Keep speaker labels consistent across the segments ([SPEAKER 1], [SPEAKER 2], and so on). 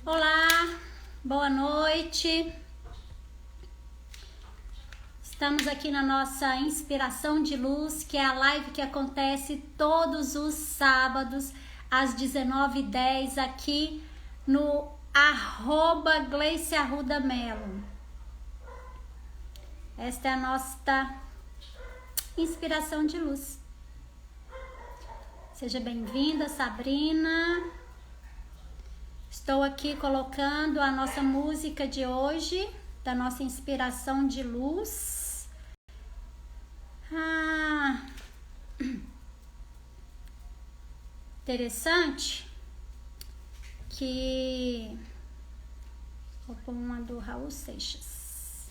[SPEAKER 1] Olá, boa noite. Estamos aqui na nossa Inspiração de Luz, que é a live que acontece todos os sábados às 19h10 aqui no @GleiciArrudaMelo. Esta é a nossa Inspiração de Luz. Seja bem-vinda, Sabrina. Estou aqui colocando a nossa música de hoje, da nossa Inspiração de Luz. Interessante que... Vou pôr uma do Raul Seixas.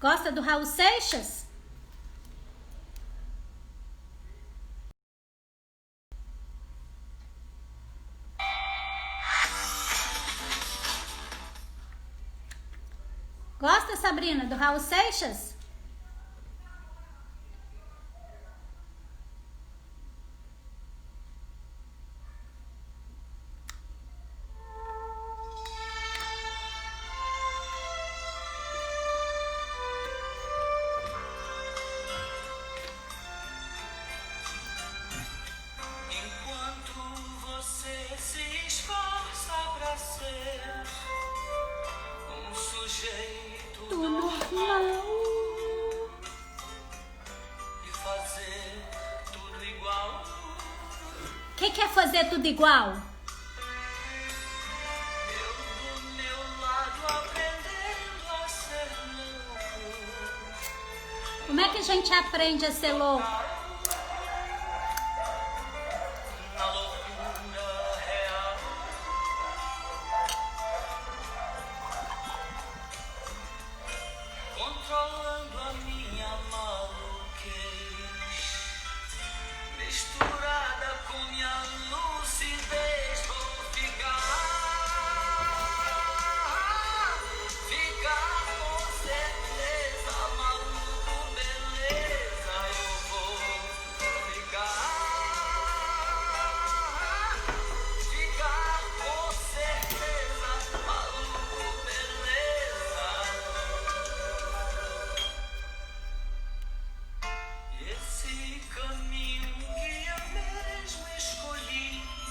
[SPEAKER 1] Gosta do Raul Seixas? Gosta, Sabrina, do Raul Seixas? Quem quer fazer tudo igual? Como é que a gente aprende a ser louco?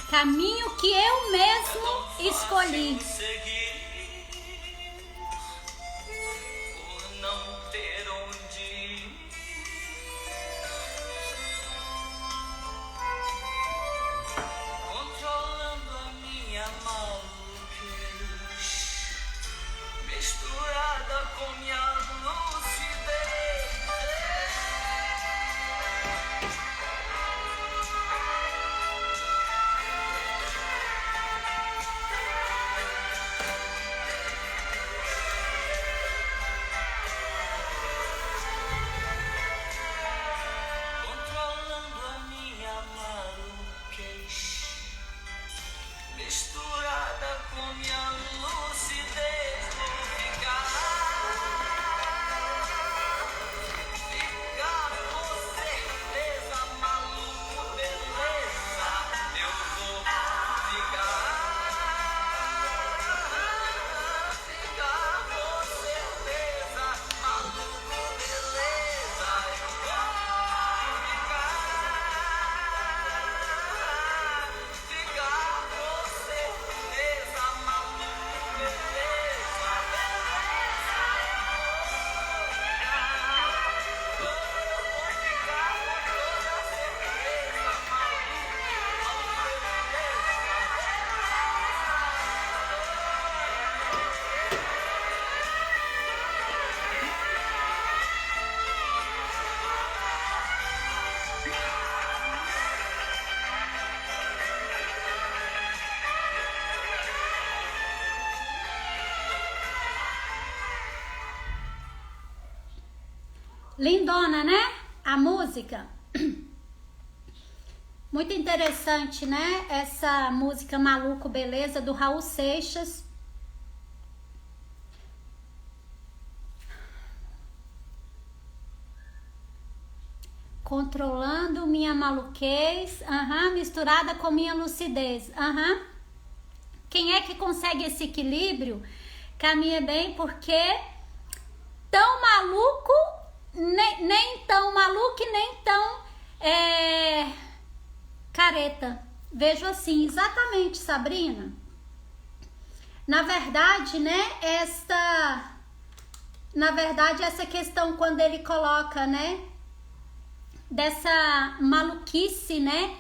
[SPEAKER 1] Caminho que eu mesmo escolhi. Lindona, né? A música. Muito interessante, né? Essa música Maluco Beleza do Raul Seixas. Controlando minha maluquez, misturada com minha lucidez. Quem é que consegue esse equilíbrio caminha bem, porque tão maluco, nem tão maluco e nem tão careta. Vejo assim, exatamente, Sabrina. Na verdade, né, essa questão quando ele coloca, né, dessa maluquice, né,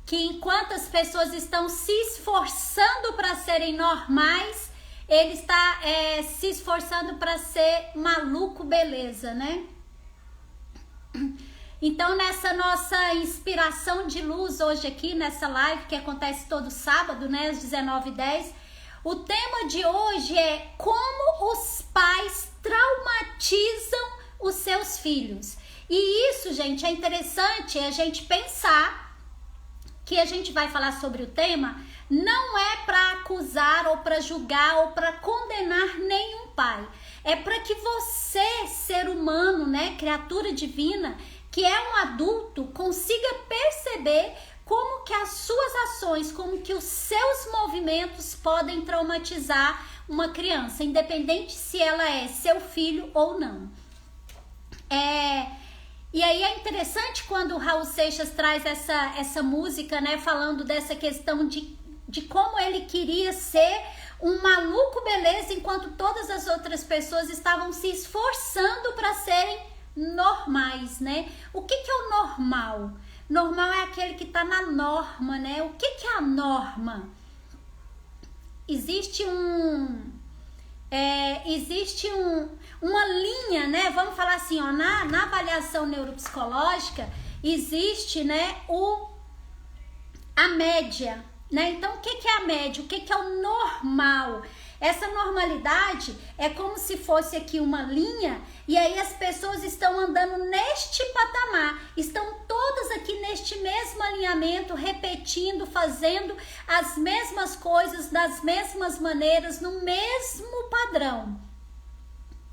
[SPEAKER 1] que enquanto as pessoas estão se esforçando para serem normais, ele está se esforçando para ser maluco, beleza, né? Então, nessa nossa inspiração de luz hoje aqui, nessa live que acontece todo sábado, né, às 19h10, o tema de hoje é como os pais traumatizam os seus filhos. E isso, gente, é interessante a gente pensar que a gente vai falar sobre o tema, não é para acusar ou para julgar ou para condenar nenhum pai. É para que você, ser humano, né, criatura divina, que é um adulto, consiga perceber como que as suas ações, como que os seus movimentos podem traumatizar uma criança, independente se ela é seu filho ou não. E aí é interessante quando o Raul Seixas traz essa música, né, falando dessa questão de como ele queria ser um maluco beleza, enquanto todas as outras pessoas estavam se esforçando para serem normais, né? O que é o normal? Normal é aquele que está na norma, né? O que é a norma? Existe uma linha, né? Vamos falar assim, ó, na avaliação neuropsicológica existe, né, a média, né? Então, o que é a média? O que é o normal? Essa normalidade é como se fosse aqui uma linha e aí as pessoas estão andando neste patamar, estão todas aqui neste mesmo alinhamento, repetindo, fazendo as mesmas coisas, das mesmas maneiras, no mesmo padrão.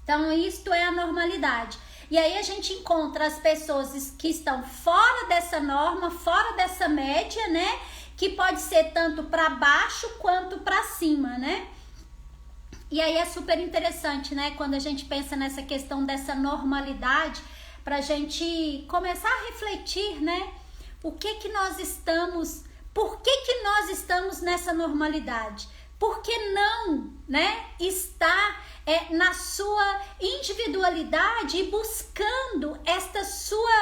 [SPEAKER 1] Então, isto é a normalidade. E aí a gente encontra as pessoas que estão fora dessa norma, fora dessa média, né? Que pode ser tanto para baixo quanto para cima, né? E aí é super interessante, né? Quando a gente pensa nessa questão dessa normalidade, pra gente começar a refletir, né? Por que nós estamos nessa normalidade? Por que não, né? Estar na sua individualidade e buscando esta sua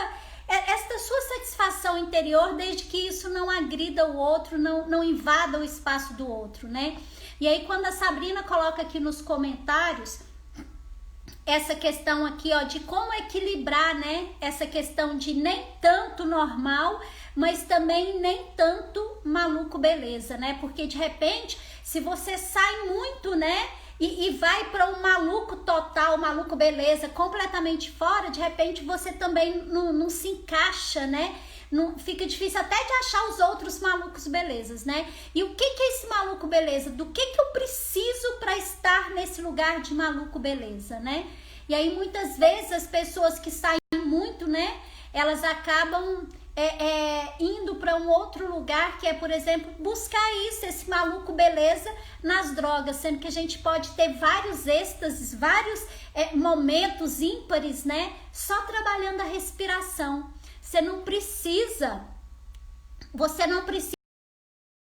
[SPEAKER 1] satisfação interior, desde que isso não agrida o outro, não invada o espaço do outro, né? E aí quando a Sabrina coloca aqui nos comentários essa questão aqui, ó, de como equilibrar, né, essa questão de nem tanto normal, mas também nem tanto maluco beleza, né? Porque de repente, se você sai muito, né, e vai para um maluco total, maluco beleza, completamente fora, de repente você também não se encaixa, né? Não, fica difícil até de achar os outros malucos belezas, né? E o que é esse maluco beleza? Do que eu preciso para estar nesse lugar de maluco beleza, né? E aí muitas vezes as pessoas que saem muito, né? Elas acabam indo para um outro lugar, que é, por exemplo, buscar isso, esse maluco beleza nas drogas, sendo que a gente pode ter vários êxtases, vários momentos ímpares, né? Só trabalhando a respiração. Você não precisa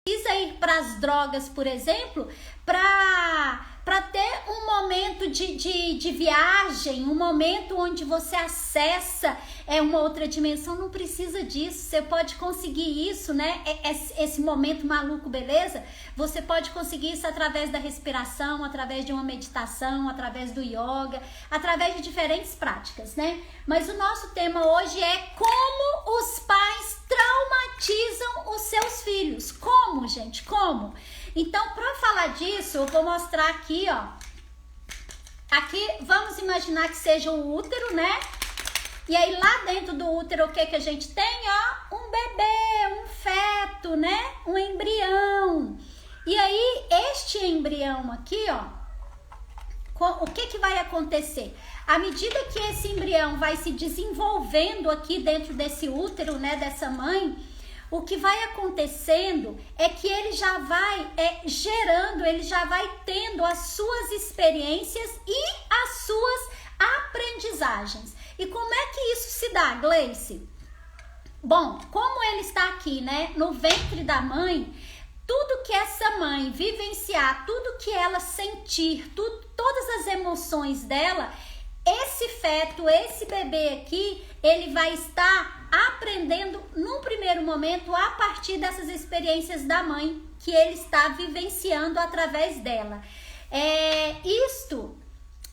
[SPEAKER 1] ir para as drogas, por exemplo, para ter um momento de viagem, um momento onde você acessa uma outra dimensão. Não precisa disso, você pode conseguir isso, né? Esse momento maluco, beleza? Você pode conseguir isso através da respiração, através de uma meditação, através do yoga, através de diferentes práticas, né? Mas o nosso tema hoje é como os pais traumatizam os seus filhos. Como, gente? Como? Então, para falar disso, eu vou mostrar aqui, ó. Aqui, vamos imaginar que seja o útero, né? E aí, lá dentro do útero, o que a gente tem? Ó, um bebê, um feto, né? Um embrião. E aí, este embrião aqui, ó, o que vai acontecer? À medida que esse embrião vai se desenvolvendo aqui dentro desse útero, né, dessa mãe, o que vai acontecendo é que ele já vai gerando, ele já vai tendo as suas experiências e as suas aprendizagens. E como é que isso se dá, Gleice? Bom, como ele está aqui, né, no ventre da mãe, tudo que essa mãe vivenciar, tudo que ela sentir, todas as emoções dela, esse feto, esse bebê aqui, ele vai estar aprendendo num primeiro momento a partir dessas experiências da mãe que ele está vivenciando através dela. Isto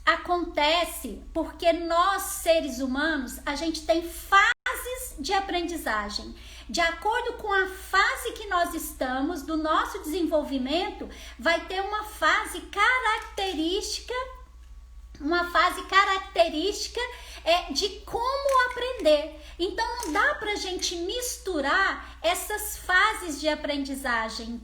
[SPEAKER 1] acontece porque nós, seres humanos, a gente tem fases de aprendizagem. De acordo com a fase que nós estamos, do nosso desenvolvimento, vai ter uma fase característica de como aprender. Então, não dá pra gente misturar essas fases de aprendizagem,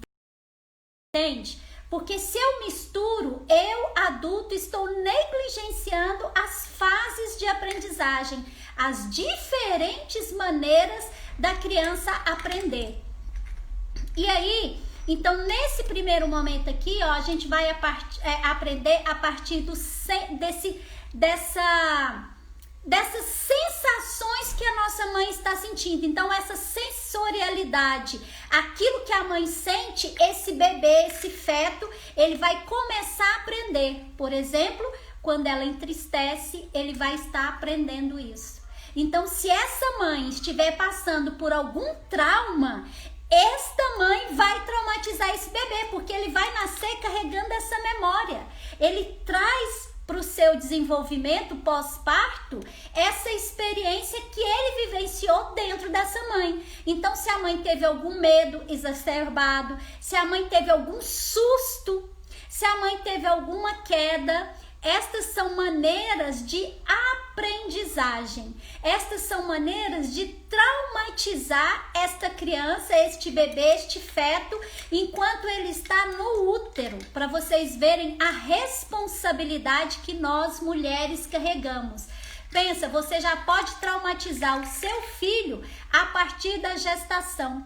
[SPEAKER 1] entende? Porque se eu misturo, eu, adulto, estou negligenciando as fases de aprendizagem, as diferentes maneiras da criança aprender. E aí, então, nesse primeiro momento aqui, ó, a gente vai aprender a partir dessas sensações que a nossa mãe está sentindo. Então, essa sensorialidade, aquilo que a mãe sente, esse bebê, esse feto, ele vai começar a aprender. Por exemplo, quando ela entristece, ele vai estar aprendendo isso. Então, se essa mãe estiver passando por algum trauma, esta mãe vai traumatizar esse bebê, porque ele vai nascer carregando essa memória. Ele traz para o seu desenvolvimento pós-parto essa experiência que ele vivenciou dentro dessa mãe. Então, se a mãe teve algum medo exacerbado, se a mãe teve algum susto, se a mãe teve alguma queda, estas são maneiras de aprendizagem. Estas são maneiras de traumatizar esta criança, este bebê, este feto, enquanto ele está no útero, para vocês verem a responsabilidade que nós mulheres carregamos. Pensa, você já pode traumatizar o seu filho a partir da gestação.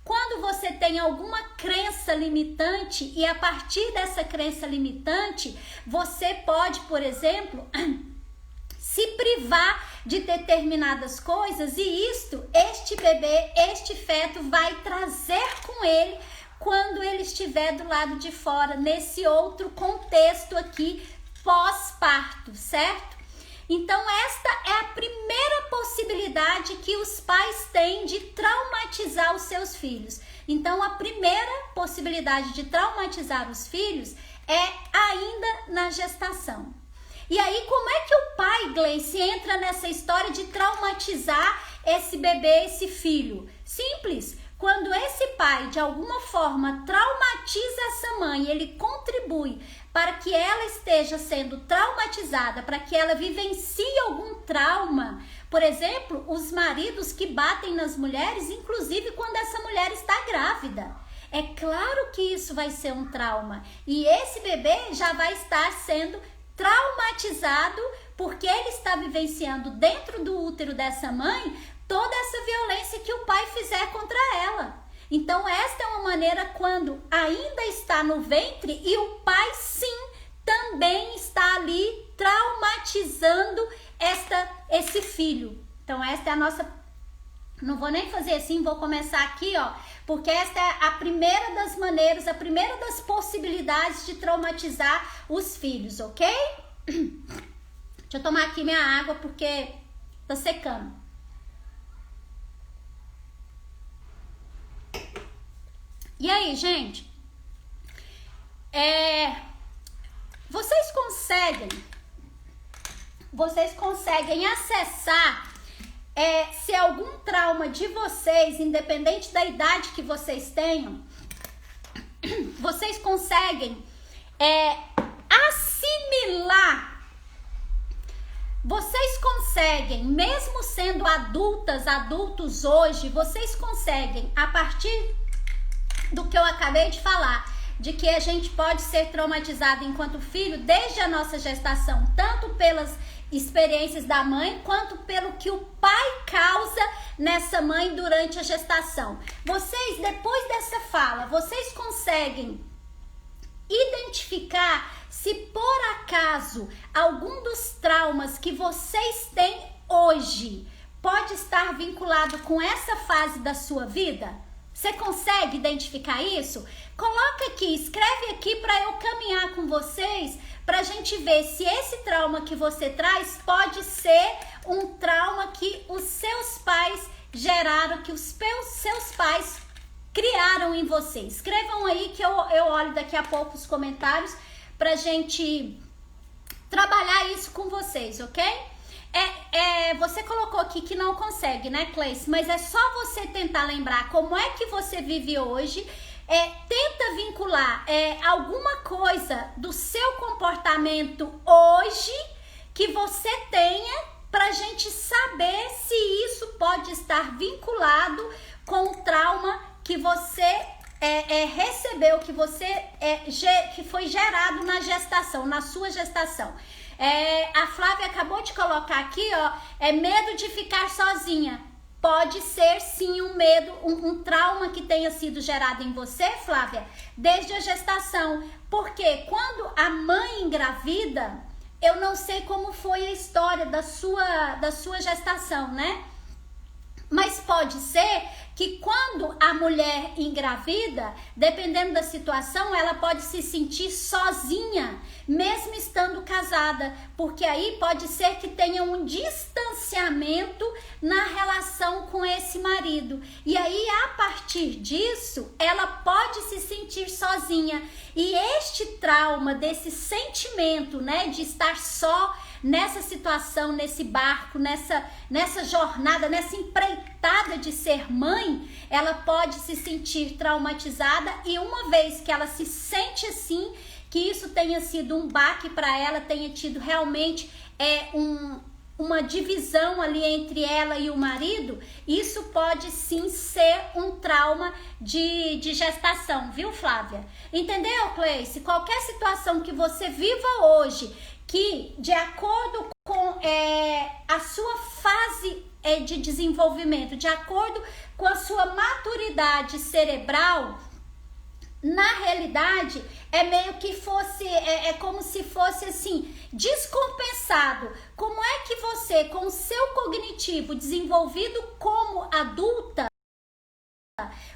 [SPEAKER 1] Quando você tem alguma crença limitante e a partir dessa crença limitante, você pode, por exemplo, se privar de determinadas coisas e este bebê, este feto vai trazer com ele quando ele estiver do lado de fora, nesse outro contexto aqui pós-parto, certo? Então, esta é a primeira possibilidade que os pais têm de traumatizar os seus filhos. Então, a primeira possibilidade de traumatizar os filhos é ainda na gestação. E aí, como é que o pai, Gleice, entra nessa história de traumatizar esse bebê, esse filho? Simples. Quando esse pai, de alguma forma, traumatiza essa mãe, ele contribui para que ela esteja sendo traumatizada, para que ela vivencie algum trauma. Por exemplo, os maridos que batem nas mulheres, inclusive quando essa mulher está grávida. É claro que isso vai ser um trauma. E esse bebê já vai estar sendo traumatizado porque ele está vivenciando dentro do útero dessa mãe toda essa violência que o pai fizer contra ela. Então, esta é uma maneira quando ainda está no ventre e o pai, sim, também está ali traumatizando esse filho. Então, esta é a nossa... Não vou nem fazer assim, vou começar aqui, ó, porque esta é a primeira das maneiras, a primeira das possibilidades de traumatizar os filhos, ok? Deixa eu tomar aqui minha água porque tá secando. E aí, gente, vocês conseguem acessar se algum trauma de vocês, independente da idade que vocês tenham, vocês conseguem assimilar, vocês conseguem, mesmo sendo adultos hoje, vocês conseguem, a partir do que eu acabei de falar, de que a gente pode ser traumatizado enquanto filho desde a nossa gestação, tanto pelas experiências da mãe, quanto pelo que o pai causa nessa mãe durante a gestação. Vocês, depois dessa fala, vocês conseguem identificar se por acaso algum dos traumas que vocês têm hoje pode estar vinculado com essa fase da sua vida? Você consegue identificar isso? Coloca aqui, escreve aqui para eu caminhar com vocês, para a gente ver se esse trauma que você traz pode ser um trauma que os seus pais geraram, que os seus pais criaram em você. Escrevam aí que eu olho daqui a pouco os comentários pra gente trabalhar isso com vocês, ok? Você colocou aqui que não consegue, né, Cleice? Mas é só você tentar lembrar como é que você vive hoje. Tenta vincular alguma coisa do seu comportamento hoje que você tenha pra gente saber se isso pode estar vinculado com o trauma que você recebeu, que foi gerado na gestação, na sua gestação. A Flávia acabou de colocar aqui, ó, medo de ficar sozinha. Pode ser sim um medo, um trauma que tenha sido gerado em você, Flávia, desde a gestação. Porque quando a mãe engravida, eu não sei como foi a história da sua gestação, né? Mas pode ser que quando a mulher engravida, dependendo da situação, ela pode se sentir sozinha, mesmo estando casada, porque aí pode ser que tenha um distanciamento na relação com esse marido. E aí, a partir disso, ela pode se sentir sozinha. E este trauma, desse sentimento, né, de estar só nessa situação, nesse barco, nessa jornada, nessa empreitada de ser mãe, ela pode se sentir traumatizada, e uma vez que ela se sente assim, que isso tenha sido um baque para ela, tenha tido realmente uma divisão ali entre ela e o marido, isso pode sim ser um trauma de gestação, viu, Flávia? Entendeu, Cleice? Qualquer situação que você viva hoje, que de acordo com a sua fase de desenvolvimento, de acordo com a sua maturidade cerebral, na realidade meio que fosse, como se fosse assim, descompensado. Como é que você, com o seu cognitivo desenvolvido como adulta,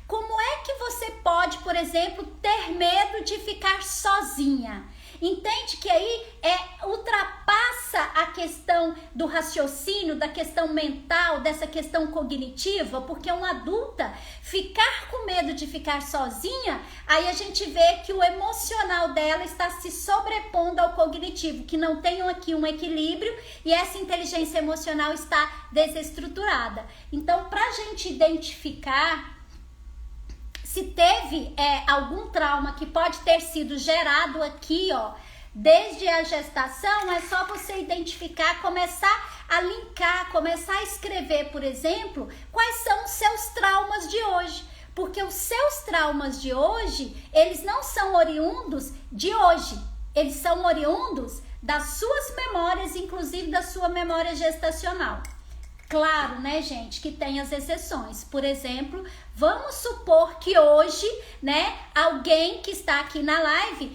[SPEAKER 1] como é que você pode, por exemplo, ter medo de ficar sozinha? Entende que aí ultrapassa a questão do raciocínio, da questão mental, dessa questão cognitiva, porque uma adulta ficar com medo de ficar sozinha, aí a gente vê que o emocional dela está se sobrepondo ao cognitivo, que não tem aqui um equilíbrio, e essa inteligência emocional está desestruturada. Então, para a gente identificar se teve algum trauma que pode ter sido gerado aqui, ó, desde a gestação, é só você identificar, começar a linkar, começar a escrever, por exemplo, quais são os seus traumas de hoje. Porque os seus traumas de hoje, eles não são oriundos de hoje, eles são oriundos das suas memórias, inclusive da sua memória gestacional. Claro, né, gente, que tem as exceções. Por exemplo, vamos supor que hoje, né, alguém que está aqui na live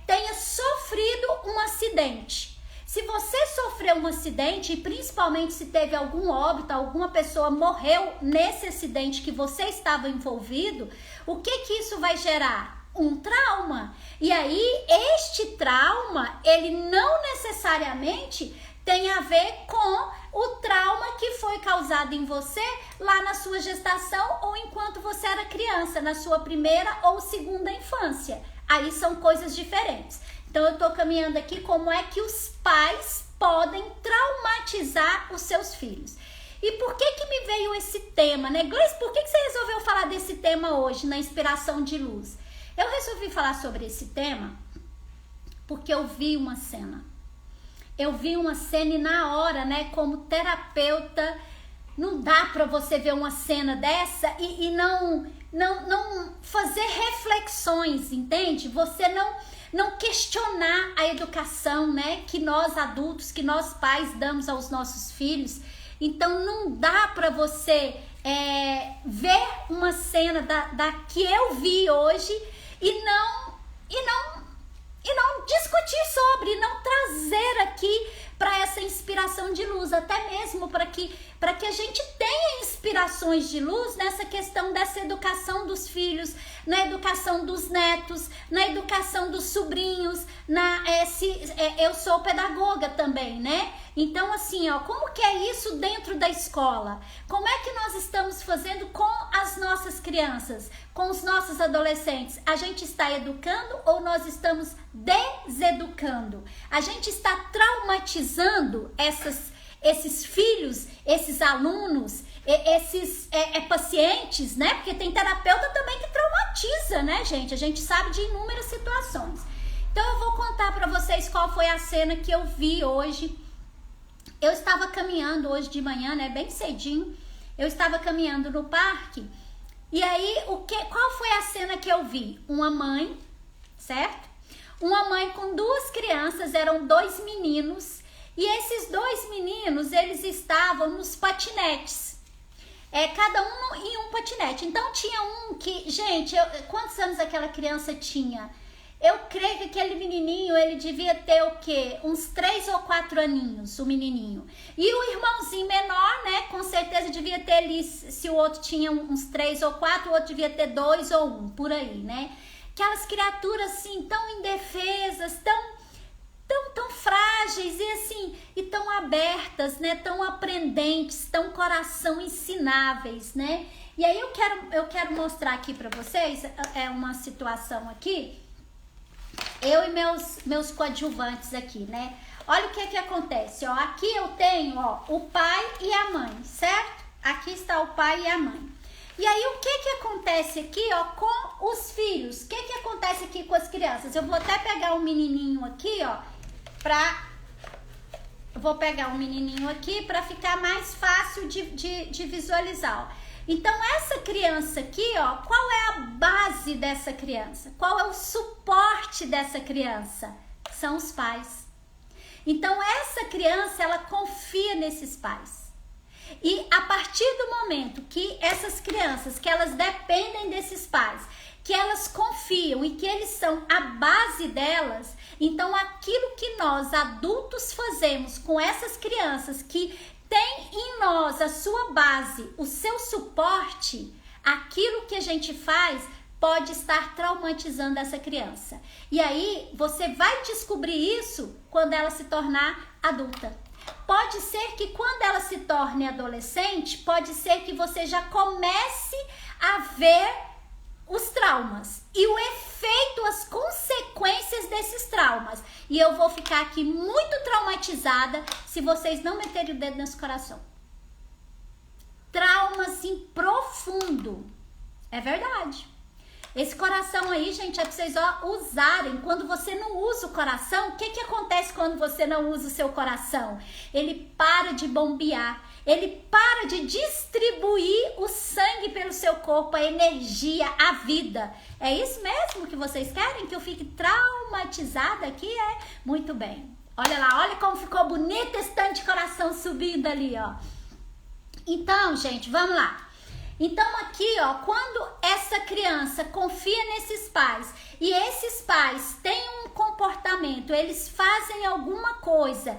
[SPEAKER 1] tenha sofrido um acidente. Se você sofreu um acidente, e principalmente se teve algum óbito, alguma pessoa morreu nesse acidente que você estava envolvido, o que isso vai gerar? Um trauma. E aí, este trauma, ele não necessariamente tem a ver com o trauma que foi causado em você lá na sua gestação ou enquanto você era criança, na sua primeira ou segunda infância. Aí são coisas diferentes. Então eu tô caminhando aqui como é que os pais podem traumatizar os seus filhos. E por que me veio esse tema, né? Gleice, por que você resolveu falar desse tema hoje na Inspiração de Luz? Eu resolvi falar sobre esse tema porque eu vi uma cena. Eu vi uma cena e na hora, né, como terapeuta, não dá pra você ver uma cena dessa e não fazer reflexões, entende? Você não questionar a educação, né, que nós adultos, que nós pais damos aos nossos filhos. Então não dá para você ver uma cena da que eu vi hoje e não discutir sobre, não trazer aqui para essa inspiração de luz, até mesmo para que a gente tenha inspirações de luz nessa questão dessa educação dos filhos, na educação dos netos, na educação dos sobrinhos, eu sou pedagoga também, né? Então, assim, ó, como que é isso dentro da escola? Como é que nós estamos fazendo com as nossas crianças, com os nossos adolescentes? A gente está educando ou nós estamos deseducando? A gente está traumatizando esses filhos, esses alunos, esses pacientes, né? Porque tem terapeuta também que traumatiza, né, gente? A gente sabe de inúmeras situações. Então eu vou contar para vocês qual foi a cena que eu vi hoje. Eu estava caminhando hoje de manhã, né, bem cedinho. Eu estava caminhando no parque. E aí, qual foi a cena que eu vi? Uma mãe, certo? Uma mãe com duas crianças, eram 2 meninos. E esses 2 meninos, eles estavam nos patinetes. Cada um em um patinete. Então tinha um que, gente, quantos anos aquela criança tinha? Eu creio que aquele menininho, ele devia ter o quê? Uns 3 ou 4 aninhos, o menininho. E o irmãozinho menor, né, com certeza devia ter ali, se o outro tinha uns 3 ou 4, o outro devia ter 2 ou 1, por aí, né? Aquelas criaturas assim, tão indefesas, tão frágeis e assim, e tão abertas, né, tão aprendentes, tão coração ensináveis, né? E aí eu quero mostrar aqui pra vocês, uma situação aqui, eu e meus coadjuvantes aqui, né? Olha o que acontece, ó, aqui eu tenho, ó, o pai e a mãe, certo? Aqui está o pai e a mãe. E aí, o que acontece aqui, ó, com os filhos? O que acontece aqui com as crianças? Eu vou até pegar um menininho aqui, ó, vou pegar um menininho aqui para ficar mais fácil de visualizar, ó. Então, essa criança aqui, ó, qual é a base dessa criança? Qual é o suporte dessa criança? São os pais. Então, essa criança, ela confia nesses pais. E a partir do momento que essas crianças, que elas dependem desses pais, que elas confiam e que eles são a base delas, então aquilo que nós adultos fazemos com essas crianças que tem em nós a sua base, o seu suporte, aquilo que a gente faz pode estar traumatizando essa criança. E aí você vai descobrir isso quando ela se tornar adulta. Pode ser que quando ela se torne adolescente, pode ser que você já comece a ver os traumas e o efeito, as consequências desses traumas. E eu vou ficar aqui muito traumatizada se vocês não meterem o dedo nesse coração. Trauma assim profundo. É verdade. Esse coração aí, gente, é pra vocês usarem. Quando você não usa o coração, o que acontece quando você não usa o seu coração? Ele para de bombear. Ele para de distribuir o sangue pelo seu corpo, a energia, a vida. É isso mesmo que vocês querem? Que eu fique traumatizada aqui? Muito bem. Olha lá, olha como ficou bonito esse tanto de coração subindo ali, ó. Então, gente, vamos lá. Então aqui, ó, quando essa criança confia nesses pais e esses pais têm um comportamento, eles fazem alguma coisa,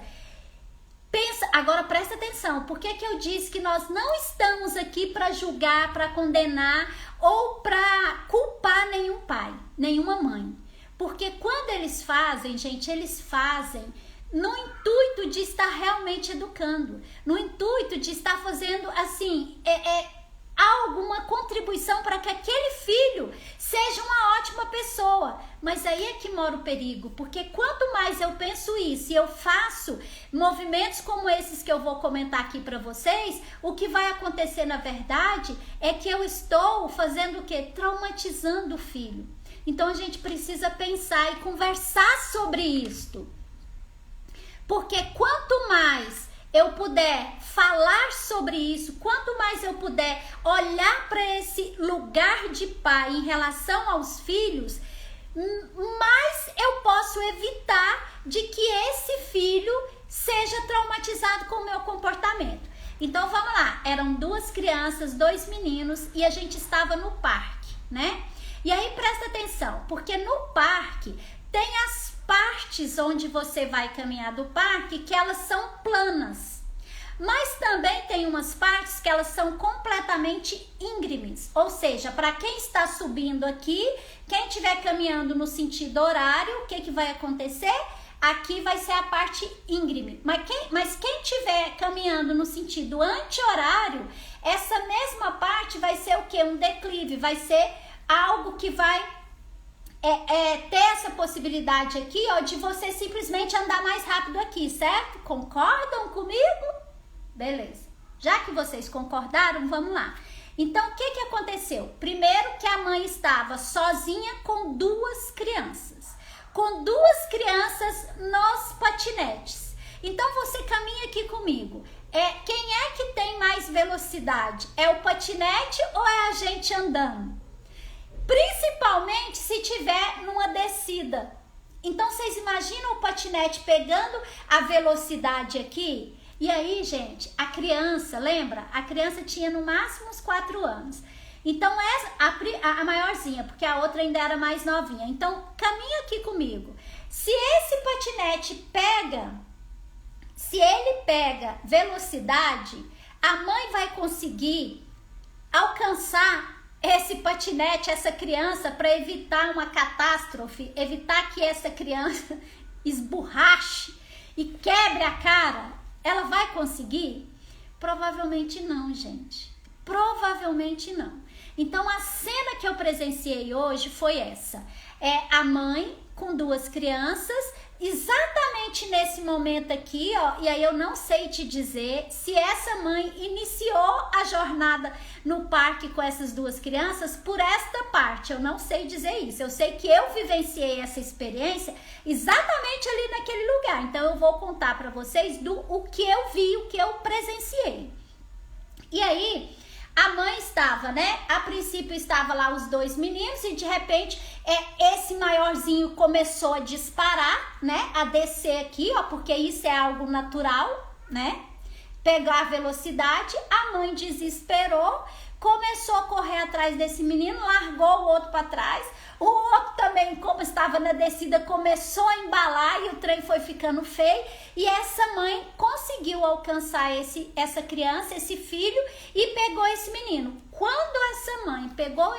[SPEAKER 1] pensa, agora presta atenção, por que eu disse que nós não estamos aqui para julgar, para condenar ou para culpar nenhum pai, nenhuma mãe? Porque quando eles fazem, gente, eles fazem no intuito de estar realmente educando, no intuito de estar fazendo assim, alguma contribuição para que aquele filho seja uma ótima pessoa. Mas aí é que mora o perigo, porque quanto mais eu penso isso e eu faço movimentos como esses que eu vou comentar aqui para vocês, o que vai acontecer na verdade é que eu estou fazendo o quê? Traumatizando o filho. Então a gente precisa pensar e conversar sobre isto. Porque quanto mais eu puder falar sobre isso, quanto mais eu puder olhar para esse lugar de pai em relação aos filhos, mais eu posso evitar de que esse filho seja traumatizado com o meu comportamento. Então vamos lá, eram 2 crianças, 2 meninos e a gente estava no parque, né? E aí presta atenção, porque no parque tem as partes onde você vai caminhar do parque que elas são planas. Mas também tem umas partes que elas são completamente íngremes. Ou seja, para quem está subindo aqui, quem estiver caminhando no sentido horário, o que vai acontecer? Aqui vai ser a parte íngreme. Mas quem estiver caminhando no sentido anti-horário, essa mesma parte vai ser o quê? Um declive, vai ser algo que vai ter essa possibilidade aqui, ó, de você simplesmente andar mais rápido aqui, certo? Concordam comigo? Beleza. Já que vocês concordaram, vamos lá. Então, o que aconteceu? Primeiro que a mãe estava sozinha com 2 crianças. Com 2 crianças nos patinetes. Então, você caminha aqui comigo. Quem é que tem mais velocidade? É o patinete ou é a gente andando? Principalmente se tiver numa descida. Então, vocês imaginam o patinete pegando a velocidade aqui? E aí, gente, a criança, lembra? A criança tinha no máximo uns 4 anos. Então, a maiorzinha, porque a outra ainda era mais novinha. Então, caminha aqui comigo. Se esse patinete pega velocidade, a mãe vai conseguir alcançar esse patinete, essa criança, para evitar uma catástrofe, evitar que essa criança esborrache e quebre a cara. Ela vai conseguir? Provavelmente não, gente. Provavelmente não. Então, a cena que eu presenciei hoje foi essa. A mãe com 2 crianças, exatamente nesse momento aqui, ó, e aí eu não sei te dizer se essa mãe iniciou a jornada no parque com essas 2 crianças por esta parte, eu não sei dizer isso. Eu sei que eu vivenciei essa experiência exatamente ali naquele lugar, então eu vou contar para vocês o que eu vi, o que eu presenciei. E aí, a mãe estava, né? A princípio estava lá os 2 meninos e de repente esse maiorzinho começou a disparar, né? A descer aqui, ó, porque isso é algo natural, né? Pegar a velocidade, a mãe desesperou, começou a correr atrás desse menino, largou o outro para trás. O outro também, como estava na descida, começou a embalar e o trem foi ficando feio. E essa mãe conseguiu alcançar essa criança, esse filho, e pegou esse menino. Quando essa mãe pegou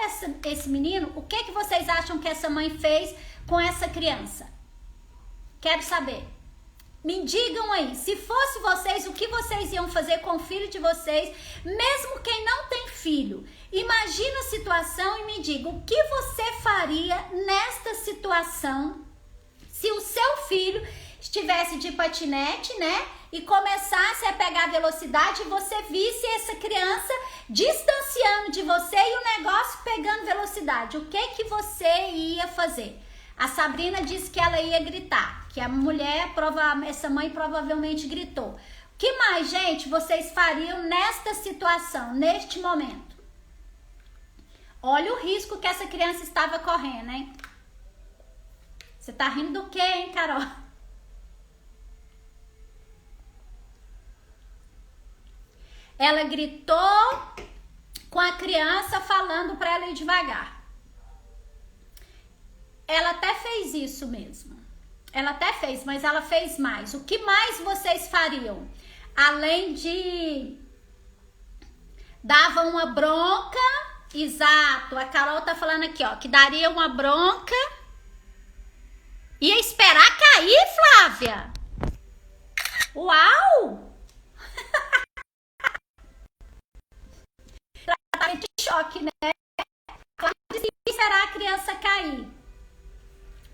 [SPEAKER 1] esse menino, o que vocês acham que essa mãe fez com essa criança? Quero saber. Me digam aí, se fosse vocês, o que vocês iam fazer com o filho de vocês, mesmo quem não tem filho? Imagina a situação e me diga, o que você faria nesta situação se o seu filho estivesse de patinete, né? E começasse a pegar velocidade e você visse essa criança distanciando de você e o negócio pegando velocidade. O que você ia fazer? A Sabrina disse que ela ia gritar, que a essa mãe provavelmente gritou. O que mais, gente, vocês fariam nesta situação, neste momento? Olha o risco que essa criança estava correndo, hein? Você tá rindo do quê, hein, Carol? Ela gritou com a criança falando para ela ir devagar. Ela até fez isso mesmo. Ela até fez, mas ela fez mais. O que mais vocês fariam? Além de... Dava uma bronca. Exato. A Carol tá falando aqui, ó. Que daria uma bronca. Ia esperar cair, Flávia? Uau! Tratamento de choque, né? E esperar a criança cair.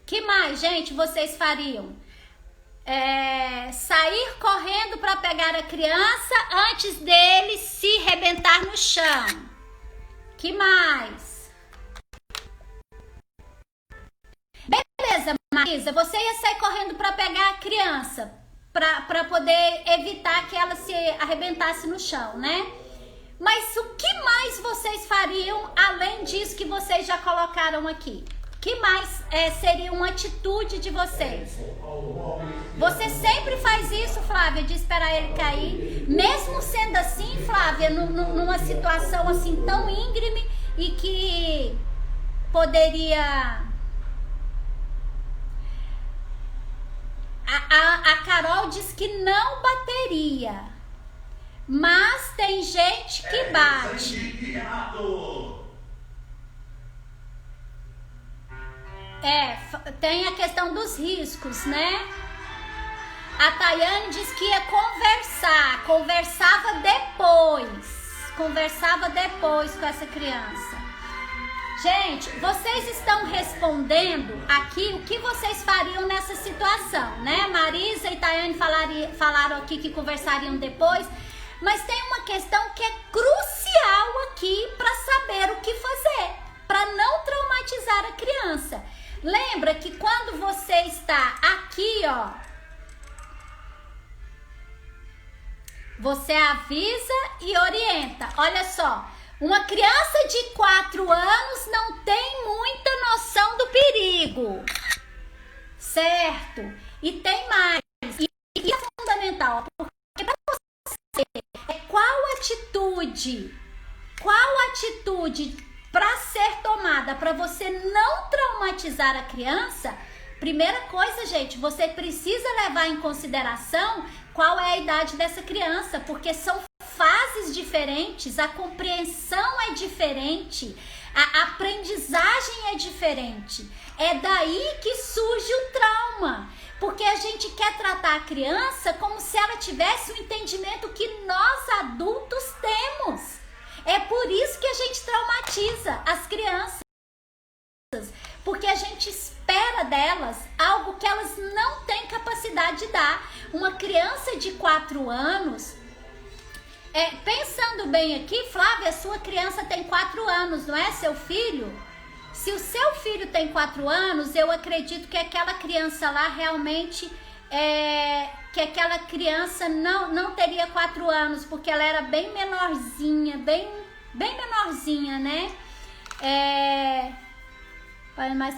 [SPEAKER 1] Que mais, gente, vocês fariam? Sair correndo para pegar a criança antes dele se rebentar no chão. Que mais? Beleza, Marisa, você ia sair correndo para pegar a criança, para poder evitar que ela se arrebentasse no chão, né? Mas o que mais vocês fariam além disso que vocês já colocaram aqui? Que mais seria uma atitude de vocês? Você sempre faz isso, Flávia, de esperar ele cair? Mesmo sendo assim, Flávia, numa situação assim tão íngreme e que poderia... A Carol diz que não bateria, mas tem gente que bate. Tem a questão dos riscos, né? A Tayane diz que ia conversava depois com essa criança. Gente, vocês estão respondendo aqui o que vocês fariam nessa situação, né? Marisa e Tayane falaram aqui que conversariam depois, mas tem uma questão que é crucial aqui para saber o que fazer, para não traumatizar a criança. Lembra que quando você está aqui, ó, você avisa e orienta. Olha só, uma criança de 4 anos não tem muita noção do perigo, certo? E tem mais, e é fundamental, porque para você, qual atitude para ser tomada para você não traumatizar a criança? Primeira coisa, gente, você precisa levar em consideração qual é a idade dessa criança, porque são fases diferentes, a compreensão é diferente, a aprendizagem é diferente. É daí que surge o trauma, porque a gente quer tratar a criança como se ela tivesse o entendimento que nós adultos temos. É por isso que a gente traumatiza as crianças, porque a gente espera delas algo que elas não têm capacidade de dar. Uma criança de 4 anos, pensando bem aqui, Flávia, sua criança tem 4 anos, não é, seu filho? Se o seu filho tem 4 anos, eu acredito que aquela criança lá realmente, que aquela criança não teria 4 anos, porque ela era bem menorzinha, bem menorzinha, né? Mas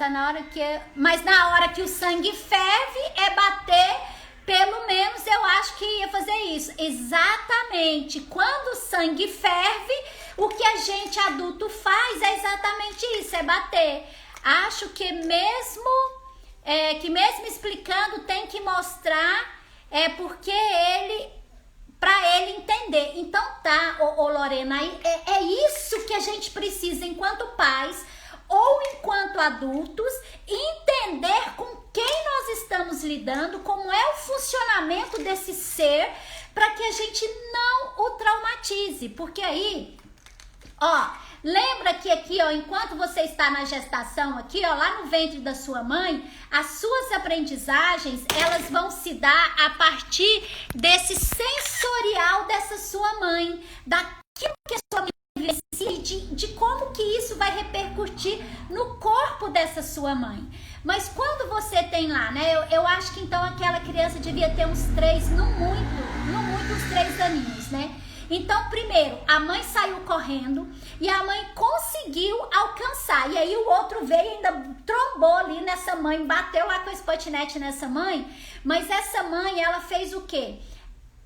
[SPEAKER 1] na hora que o sangue ferve, bater, pelo menos eu acho que ia fazer isso. Exatamente, quando o sangue ferve, o que a gente adulto faz é exatamente isso, é bater. Acho que mesmo explicando, tem que mostrar, porque para ele entender. Então tá, Lorena, é isso que a gente precisa enquanto pais ou enquanto adultos, entender com quem nós estamos lidando, como é o funcionamento desse ser, para que a gente não o traumatize. Porque aí, lembra que aqui, enquanto você está na gestação aqui, lá no ventre da sua mãe, as suas aprendizagens, elas vão se dar a partir desse sensorial dessa sua mãe, daquilo que a sua mãe de como que isso vai repercutir no corpo dessa sua mãe. Mas quando você tem lá, né, eu acho que então aquela criança devia ter uns 3, não muito uns 3 aninhos, né? Então, primeiro, a mãe saiu correndo e a mãe conseguiu alcançar. E aí o outro veio e ainda trombou ali nessa mãe, bateu lá com esse patinete nessa mãe. Mas essa mãe, ela fez o quê?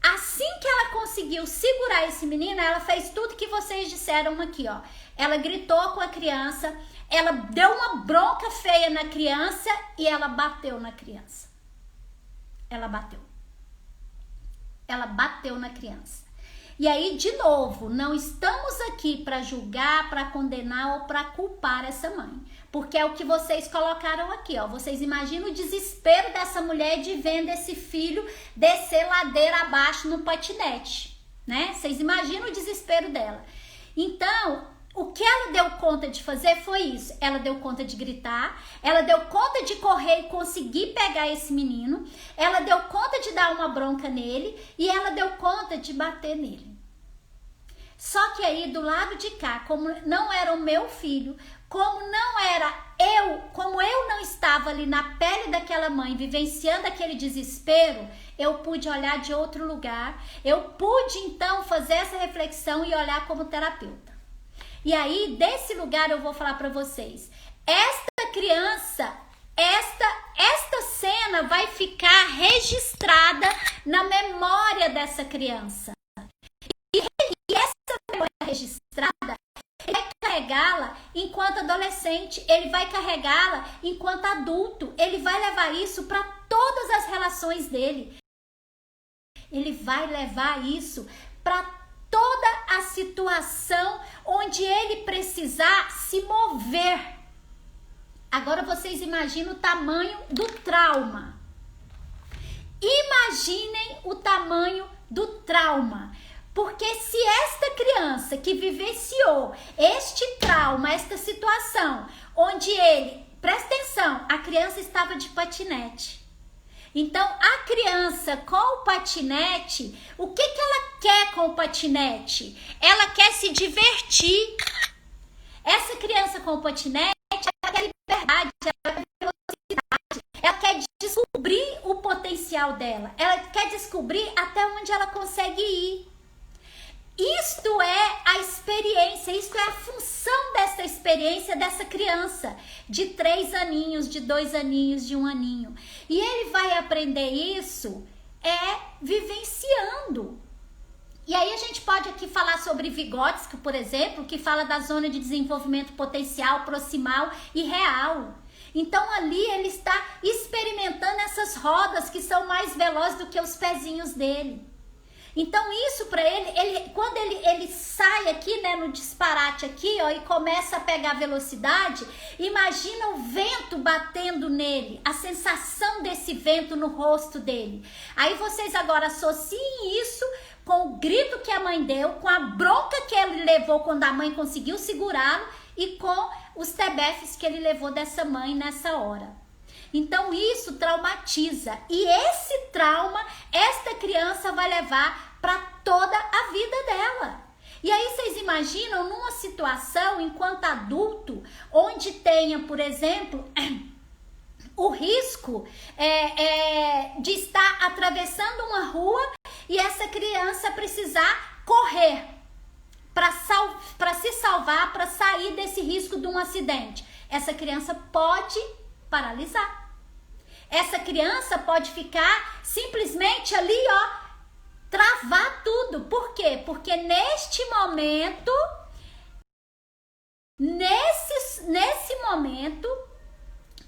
[SPEAKER 1] Assim que ela conseguiu segurar esse menino, ela fez tudo que vocês disseram aqui, Ela gritou com a criança, ela deu uma bronca feia na criança e ela bateu na criança. Ela bateu na criança. E aí, de novo, não estamos aqui para julgar, para condenar ou para culpar essa mãe. Porque é o que vocês colocaram aqui, Vocês imaginam o desespero dessa mulher de vendo esse filho descer ladeira abaixo no patinete, né? Vocês imaginam o desespero dela. Então, o que ela deu conta de fazer foi isso. Ela deu conta de gritar, ela deu conta de correr e conseguir pegar esse menino, ela deu conta de dar uma bronca nele e ela deu conta de bater nele. Só que aí, do lado de cá, como não era o meu filho, como eu não estava ali na pele daquela mãe, vivenciando aquele desespero, eu pude olhar de outro lugar, eu pude então fazer essa reflexão e olhar como terapeuta. E aí, desse lugar eu vou falar para vocês, esta criança, esta cena vai ficar registrada na memória dessa criança. E essa memória registrada, ele vai carregá-la enquanto adolescente, ele vai carregá-la enquanto adulto, ele vai levar isso para todas as relações dele. Ele vai levar isso para toda a situação onde ele precisar se mover. Agora vocês imaginam o tamanho do trauma. Imaginem o tamanho do trauma. Porque se esta criança que vivenciou este trauma, esta situação, onde ele, presta atenção, a criança estava de patinete. Então, a criança com o patinete, o que ela quer com o patinete? Ela quer se divertir. Essa criança com o patinete, ela quer liberdade, ela quer velocidade, ela quer descobrir o potencial dela, ela quer descobrir até onde ela consegue ir. Isto é a experiência, isto é a função dessa experiência dessa criança de 3 aninhos, de 2 aninhos, de 1 aninho. E ele vai aprender isso vivenciando. E aí a gente pode aqui falar sobre Vygotsky, por exemplo, que fala da zona de desenvolvimento potencial, proximal e real. Então ali ele está experimentando essas rodas que são mais velozes do que os pezinhos dele. Então isso para ele, quando ele sai aqui, né, no disparate aqui, ó, e começa a pegar velocidade, imagina o vento batendo nele, a sensação desse vento no rosto dele. Aí vocês agora associem isso com o grito que a mãe deu, com a bronca que ele levou quando a mãe conseguiu segurá-lo e com os tebefes que ele levou dessa mãe nessa hora. Então isso traumatiza e esse trauma esta criança vai levar para toda a vida dela. E aí vocês imaginam numa situação enquanto adulto, onde tenha, por exemplo, o risco de estar atravessando uma rua e essa criança precisar correr para se salvar, para sair desse risco de um acidente. Essa criança pode paralisar. Essa criança pode ficar simplesmente ali, ó, travar tudo. Por quê? Porque neste momento, nesse momento,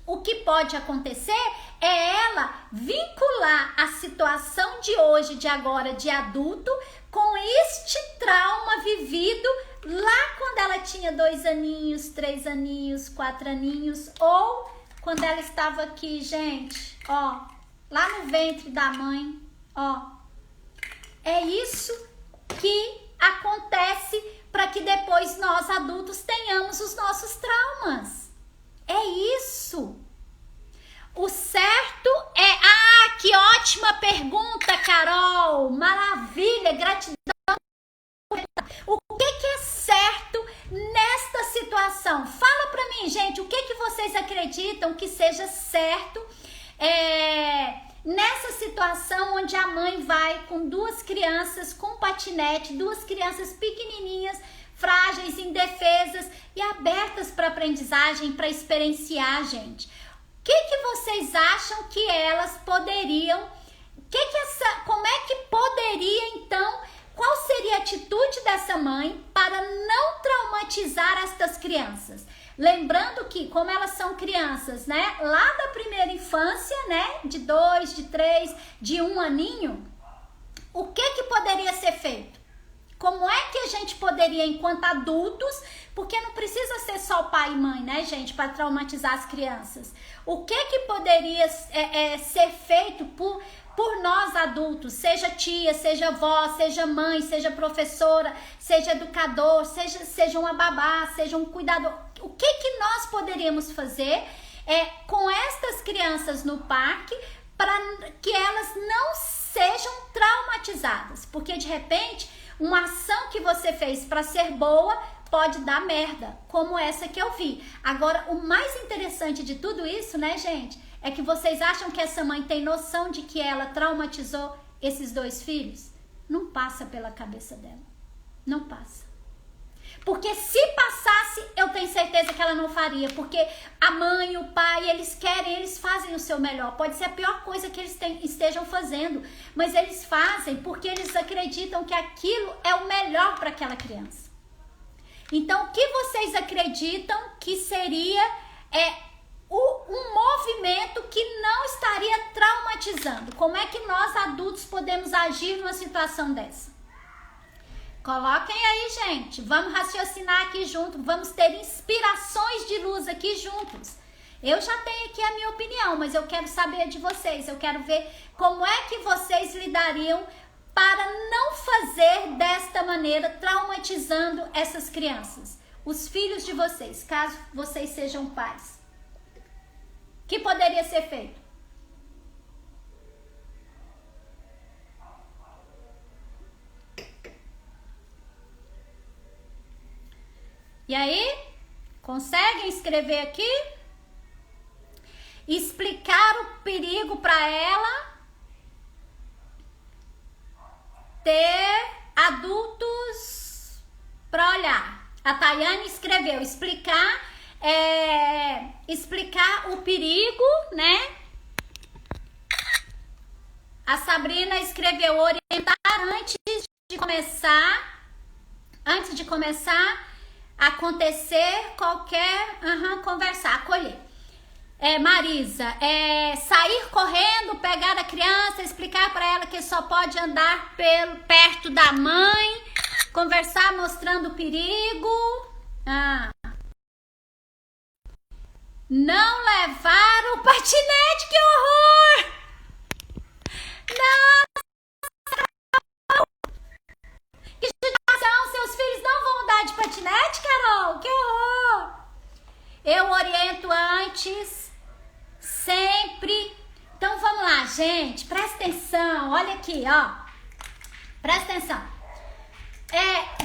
[SPEAKER 1] o que pode acontecer é ela vincular a situação de hoje, de agora, de adulto, com este trauma vivido lá quando ela tinha 2 aninhos, 3 aninhos, 4 aninhos, ou quando ela estava aqui, gente, ó, lá no ventre da mãe, ó. É isso que acontece para que depois nós adultos tenhamos os nossos traumas. É isso. O certo é... Ah, que ótima pergunta, Carol. Maravilha, gratidão. O que é certo nesta situação? Fala para mim, gente, o que vocês acreditam que seja certo nessa situação onde a mãe vai com 2 crianças com patinete, 2 crianças pequenininhas, frágeis, indefesas e abertas para aprendizagem, para experienciar, gente. O que vocês acham que elas poderiam, como é que poderia então, qual seria a atitude dessa mãe para não traumatizar estas crianças? Lembrando que, como elas são crianças, né, lá da primeira infância, né, de 2, de 3, de 1 aninho, o que poderia ser feito? Como é que a gente poderia, enquanto adultos, porque não precisa ser só pai e mãe, né, gente, para traumatizar as crianças. O que poderia ser feito por nós adultos, seja tia, seja avó, seja mãe, seja professora, seja educador, seja uma babá, seja um cuidador. O que nós poderíamos fazer com estas crianças no parque para que elas não sejam traumatizadas? Porque de repente, uma ação que você fez para ser boa pode dar merda, como essa que eu vi. Agora, o mais interessante de tudo isso, né, gente, é que vocês acham que essa mãe tem noção de que ela traumatizou esses 2 filhos? Não passa pela cabeça dela. Não passa. Porque se passasse, eu tenho certeza que ela não faria. Porque a mãe, o pai, eles querem, eles fazem o seu melhor. Pode ser a pior coisa que eles estejam fazendo. Mas eles fazem porque eles acreditam que aquilo é o melhor para aquela criança. Então, o que vocês acreditam que seria um movimento que não estaria traumatizando? Como é que nós adultos podemos agir numa situação dessa? Coloquem aí, gente. Vamos raciocinar aqui junto. Vamos ter inspirações de luz aqui juntos. Eu já tenho aqui a minha opinião, mas eu quero saber de vocês. Eu quero ver como é que vocês lidariam para não fazer desta maneira, traumatizando essas crianças, os filhos de vocês, caso vocês sejam pais. O que poderia ser feito? E aí, conseguem escrever aqui? Explicar o perigo para ela. Ter adultos para olhar. A Tayane escreveu explicar o perigo, né? A Sabrina escreveu orientar antes de começar acontecer qualquer conversar, acolher. Marisa, sair correndo, pegar a criança, explicar para ela que só pode andar perto da mãe, conversar mostrando o perigo. Não levar o patinete, que horror! Não! Que judiação, seus filhos não vão andar de patinete, Carol? Que horror! Eu oriento antes, sempre. Então vamos lá, gente, presta atenção, olha aqui, ó. Presta atenção.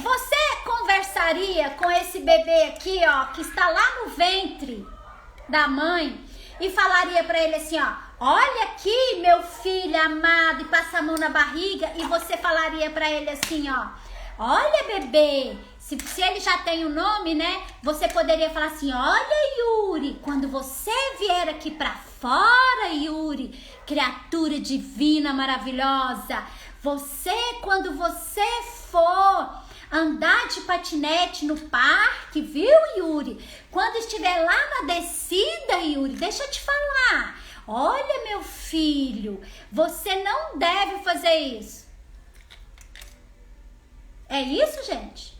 [SPEAKER 1] Você conversaria com esse bebê aqui, ó, que está lá no ventre da mãe e falaria pra ele assim, ó: olha aqui, meu filho amado, e passa a mão na barriga, e você falaria pra ele assim, ó: olha, bebê, se ele já tem o nome, né, você poderia falar assim: olha, Yuri, quando você vier aqui pra fora, Yuri, criatura divina, maravilhosa, quando você for andar de patinete no parque, viu, Yuri? Quando estiver lá na descida, Yuri, deixa eu te falar. Olha, meu filho, você não deve fazer isso. É isso, gente?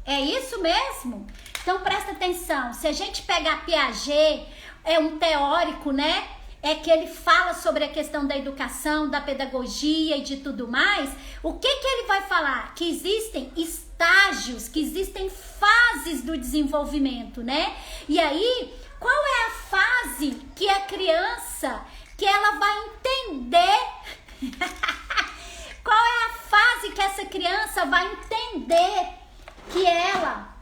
[SPEAKER 1] É isso mesmo? Então presta atenção. Se a gente pegar Piaget, é um teórico, né? É que ele fala sobre a questão da educação, da pedagogia e de tudo mais. O que ele vai falar? Que existem estágios, que existem fases do desenvolvimento, né? E aí, qual é a fase que a criança, que ela vai entender? Qual é a fase que essa criança vai entender que ela,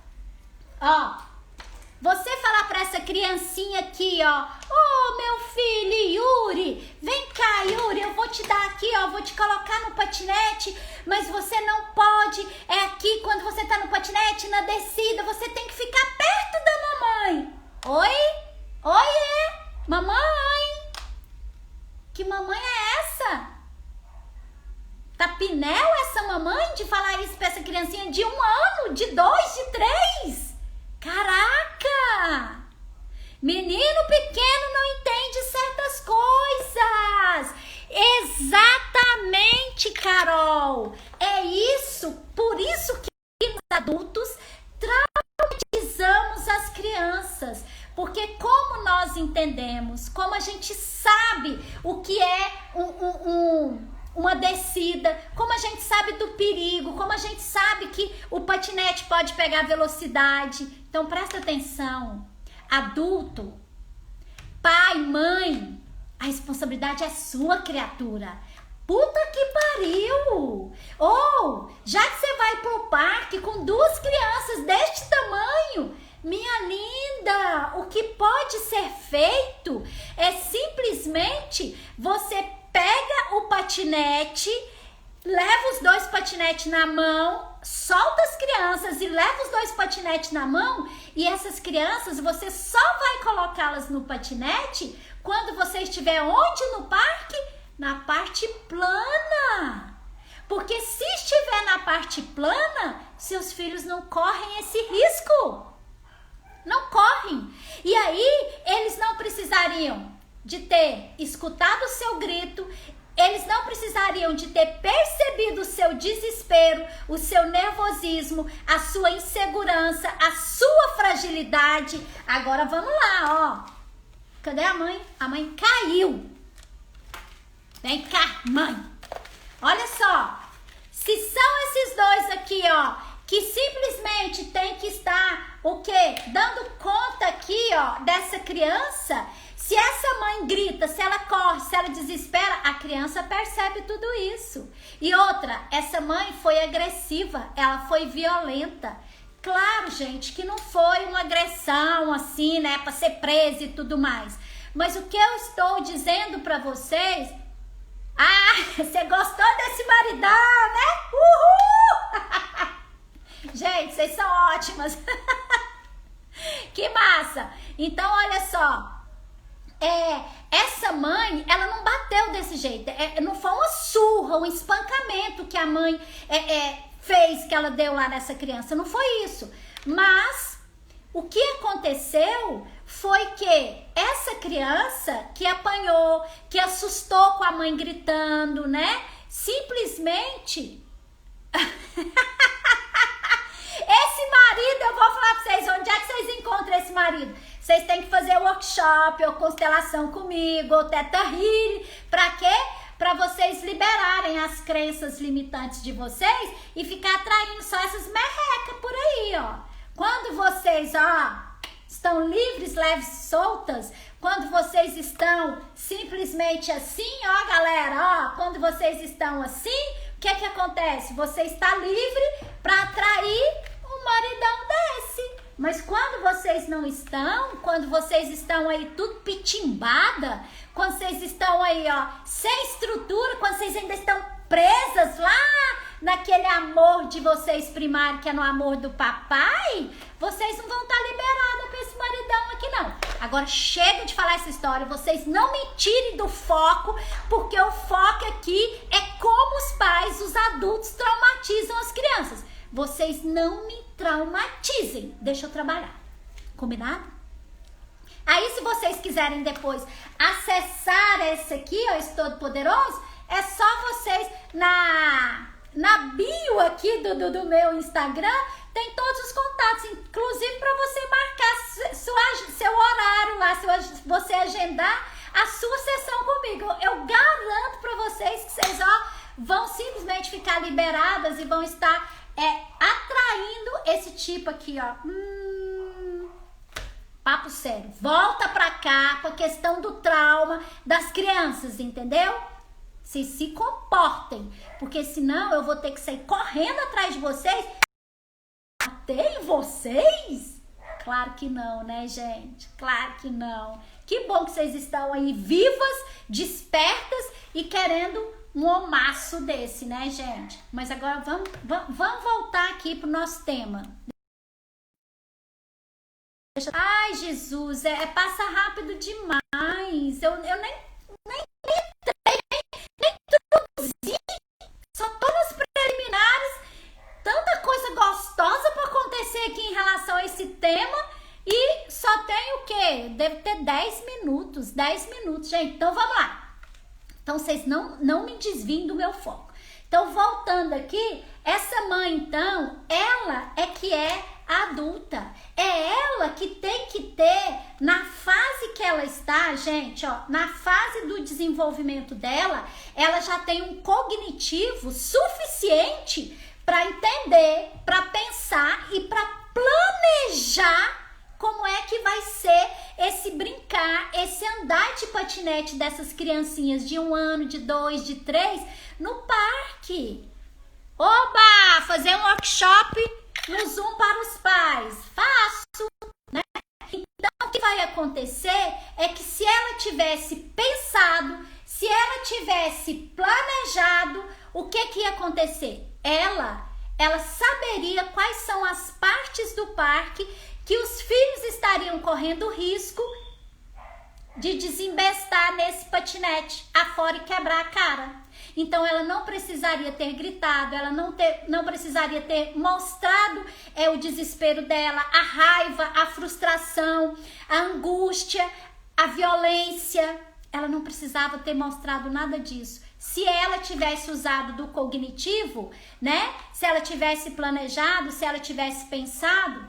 [SPEAKER 1] ó, você falar pra essa criancinha aqui, ó: ô, meu filho, Yuri, vem cá, Yuri, eu vou te dar aqui, ó, vou te colocar no patinete, mas você não pode, aqui, quando você tá no patinete, na descida, você tem que ficar perto da mamãe. Oi? Oiê? Mamãe? Que mamãe é essa? Tá pinel essa mamãe de falar isso pra essa criancinha de 1 ano, de 2, de 3? Caraca! Menino pequeno não entende certas coisas. Exatamente, Carol. É isso, por isso que nós adultos traumatizamos as crianças. Porque como nós entendemos, como a gente sabe o que é uma descida, como a gente sabe do perigo, como a gente sabe que o patinete pode pegar velocidade. Então presta atenção, adulto, pai, mãe, a responsabilidade é sua, criatura. Puta que pariu! Ou, já que você vai pro parque com 2 crianças deste tamanho, minha linda, o que pode ser feito é simplesmente você pega o patinete, leva os 2 patinetes na mão, solta as crianças e leva os 2 patinetes na mão, e essas crianças você só vai colocá-las no patinete quando você estiver onde no parque? Na parte plana. Porque se estiver na parte plana, seus filhos não correm esse risco. Não correm. E aí, eles não precisariam de ter escutado o seu grito, eles não precisariam de ter percebido o seu desespero, o seu nervosismo, a sua insegurança, a sua fragilidade. Agora vamos lá, ó. Cadê a mãe? A mãe caiu. Vem cá, mãe. Olha só. Se são esses 2 aqui, ó, que simplesmente tem que estar, o quê? Dando conta aqui, ó, dessa criança. Se essa mãe grita, se ela corre, se ela desespera, a criança percebe tudo isso. E outra, essa mãe foi agressiva, ela foi violenta. Claro, gente, que não foi uma agressão assim, né, para ser presa e tudo mais. Mas o que eu estou dizendo para vocês... Ah, você gostou desse maridão, né? Uhul! Gente, vocês são ótimas. Que massa! Então, olha só. Essa mãe, ela não bateu desse jeito. Não foi uma surra, um espancamento que a mãe fez, que ela deu lá nessa criança. Não foi isso. Mas o que aconteceu foi que essa criança que apanhou, que assustou com a mãe gritando, né? Simplesmente... Esse marido, eu vou falar pra vocês, onde é que vocês encontram esse marido? Vocês têm que fazer workshop ou constelação comigo, ou Theta Healing. Pra quê? Pra vocês liberarem as crenças limitantes de vocês e ficar atraindo só essas merrecas por aí, ó. Quando vocês, ó, estão livres, leves, soltas, quando vocês estão simplesmente assim, ó, galera, ó, quando vocês estão assim, o que que acontece? Você está livre para atrair um maridão desse. Mas quando vocês não estão, quando vocês estão aí tudo pitimbada, quando vocês estão aí, ó, sem estrutura, quando vocês ainda estão presas lá naquele amor de vocês primário, que é no amor do papai, vocês não vão estar liberadas para esse maridão aqui não. Agora chega de falar essa história, vocês não me tirem do foco, porque o foco aqui é como os pais, os adultos traumatizam as crianças. Vocês não me traumatizem, deixa eu trabalhar, combinado? Aí se vocês quiserem depois acessar esse aqui, ó, esse Todo Poderoso, é só vocês na bio aqui do meu Instagram, tem todos os contatos, inclusive para você marcar seu horário lá, se você agendar a sua sessão comigo. Eu garanto para vocês que vocês, ó, vão simplesmente ficar liberadas e vão estar atraindo esse tipo aqui, ó. Papo sério. Volta pra cá com a questão do trauma das crianças, entendeu? Vocês se comportem, porque senão eu vou ter que sair correndo atrás de vocês. Bater em vocês? Claro que não, né, gente? Claro que não. Que bom que vocês estão aí vivas, despertas e querendo um omaço desse, né, gente? Mas agora vamos voltar aqui pro nosso tema. Ai, Jesus, passa rápido demais. Eu nem introduzi, só tô nos preliminares. Tanta coisa gostosa pra acontecer aqui em relação a esse tema e só tem o quê? Deve ter 10 minutos, gente. Então vamos lá. Então vocês não me desviem do meu foco. Então voltando aqui, essa mãe então, ela é que é adulta. É ela que tem que ter, na fase que ela está, gente, ó, na fase do desenvolvimento dela, ela já tem um cognitivo suficiente para entender, para pensar e para planejar como é que vai ser esse brincar, esse andar de patinete dessas criancinhas de 1 ano, de 2, de 3, no parque. Oba! Fazer um workshop no Zoom para os pais. Faço, né? Então, o que vai acontecer é que se ela tivesse pensado, se ela tivesse planejado, o que ia acontecer? Ela ela saberia quais são as partes do parque que os filhos estariam correndo risco de desembestar nesse patinete afora e quebrar a cara. Então ela não precisaria ter gritado, ela não precisaria ter mostrado o desespero dela, a raiva, a frustração, a angústia, a violência. Ela não precisava ter mostrado nada disso. Se ela tivesse usado do cognitivo, né? Se ela tivesse planejado, se ela tivesse pensado,